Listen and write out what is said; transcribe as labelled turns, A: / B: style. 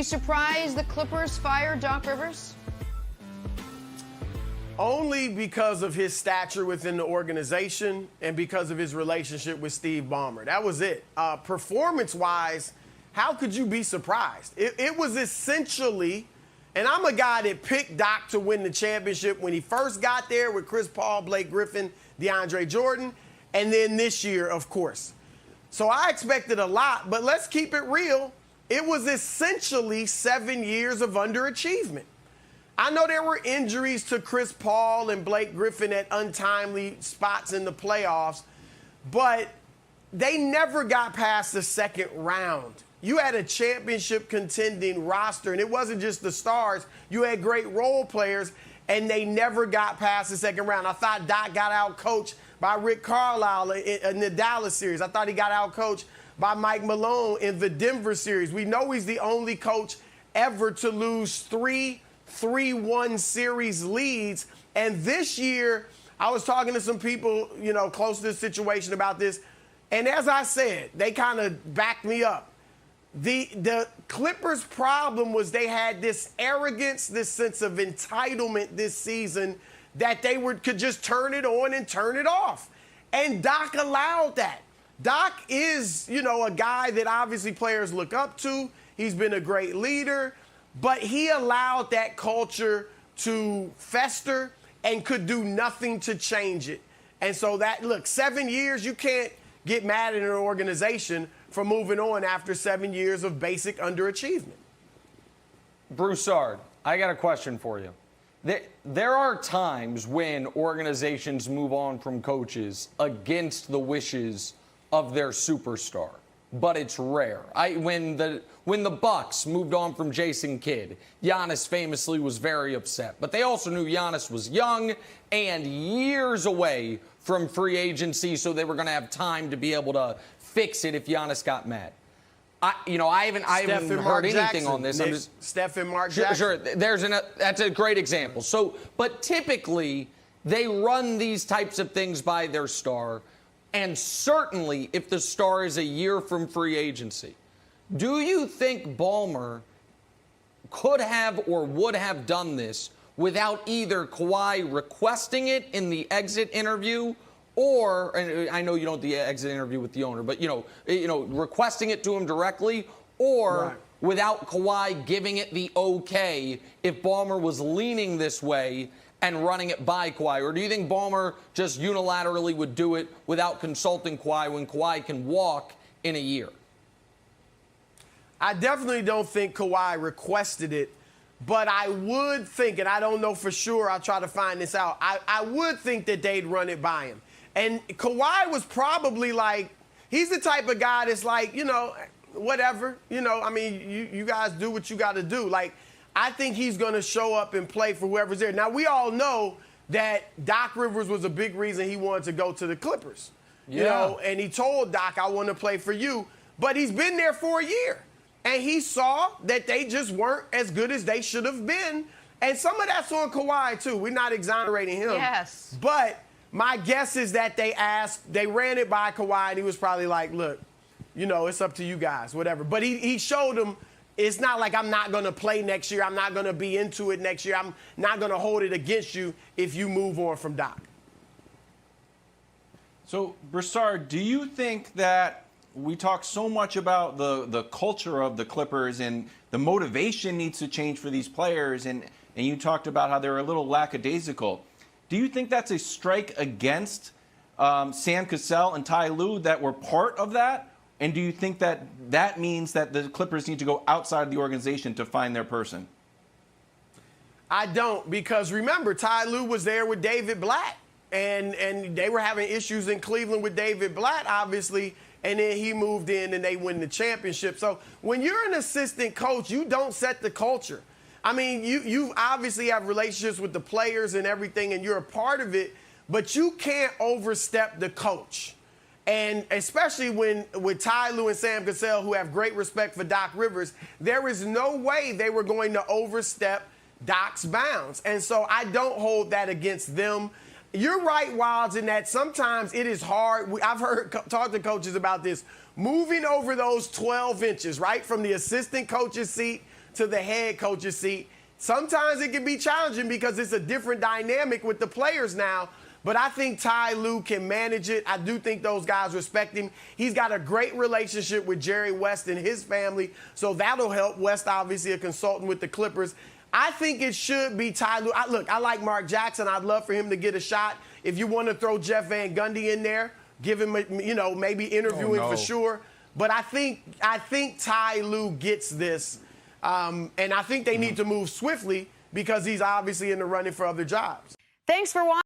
A: you surprised the Clippers fired Doc Rivers?
B: Only because of his stature within the organization and because of his relationship with Steve Ballmer. That was it. Performance-wise, how could you be surprised? It was essentially, and I'm a guy that picked Doc to win the championship when he first got there with Chris Paul, Blake Griffin, DeAndre Jordan, and then this year, of course. So I expected a lot, but let's keep it real. It was essentially 7 years of underachievement. I know there were injuries to Chris Paul and Blake Griffin at untimely spots in the playoffs, but they never got past the second round. You had a championship contending roster, and it wasn't just the stars. You had great role players, and they never got past the second round. I thought Doc got out-coached by Rick Carlisle in the Dallas series. I thought he got out-coached by Mike Malone in the Denver series. We know he's the only coach ever to lose 3-1 series leads. And this year, I was talking to some people, close to the situation about this. And as I said, they kind of backed me up. The Clippers' problem was they had this arrogance, this sense of entitlement this season that they could just turn it on and turn it off. And Doc allowed that. Doc is, a guy that obviously players look up to. He's been a great leader. But he allowed that culture to fester and could do nothing to change it. And so 7 years, you can't get mad at an organization for moving on after 7 years of basic underachievement.
C: Broussard, I got a question for you. There are times when organizations move on from coaches against the wishes of their superstar, but it's rare. When the Bucks moved on from Jason Kidd, Giannis famously was very upset. But they also knew Giannis was young and years away from free agency, so they were going to have time to be able to fix it if Giannis got mad. I haven't heard anything on this.
B: Steph and Mark Jackson.
C: Sure, that's a great example. But typically, they run these types of things by their star, and certainly if the star is a year from free agency. Do you think Ballmer could have or would have done this without either Kawhi requesting it in the exit interview or, and I know you don't the exit interview with the owner, but requesting it to him directly, or right, without Kawhi giving it the okay if Ballmer was leaning this way and running it by Kawhi? Or do you think Ballmer just unilaterally would do it without consulting Kawhi when Kawhi can walk in a year?
B: I definitely don't think Kawhi requested it, but I would think, and I don't know for sure, I'll try to find this out, I would think that they'd run it by him. And Kawhi was probably like, he's the type of guy that's like, whatever, you guys do what you got to do. Like, I think he's going to show up and play for whoever's there. Now, we all know that Doc Rivers was a big reason he wanted to go to the Clippers. And he told Doc, I want to play for you. But he's been there for a year. And he saw that they just weren't as good as they should have been. And some of that's on Kawhi, too. We're not exonerating him.
A: Yes.
B: But my guess is that they ran it by Kawhi, and he was probably like, look, it's up to you guys, whatever. But he showed them, it's not like I'm not going to play next year. I'm not going to be into it next year. I'm not going to hold it against you if you move on from Doc.
D: So, Broussard, do you think that we talk so much about the culture of the Clippers and the motivation needs to change for these players, and you talked about how they're a little lackadaisical. Do you think that's a strike against Sam Cassell and Ty Lue that were part of that? And do you think that that means that the Clippers need to go outside of the organization to find their person?
B: I don't, because remember, Ty Lue was there with David Blatt, and they were having issues in Cleveland with David Blatt, obviously, and then he moved in and they win the championship. So when you're an assistant coach, you don't set the culture. I mean, you obviously have relationships with the players and everything, and you're a part of it, but you can't overstep the coach. And especially with Ty Lue and Sam Cassell, who have great respect for Doc Rivers, there is no way they were going to overstep Doc's bounds. And so I don't hold that against them. You're right, Wilds, in that sometimes it is hard. I've talked to coaches about this. Moving over those 12 inches, right, from the assistant coach's seat to the head coach's seat. Sometimes it can be challenging because it's a different dynamic with the players now. But I think Ty Lue can manage it. I do think those guys respect him. He's got a great relationship with Jerry West and his family, so that'll help. West, obviously, a consultant with the Clippers. I think it should be Ty Lue. Look, I like Mark Jackson. I'd love for him to get a shot. If you want to throw Jeff Van Gundy in there, give him, maybe interviewing for sure. But I think Ty Lue gets this, and I think they need to move swiftly because he's obviously in the running for other jobs.
A: Thanks for watching.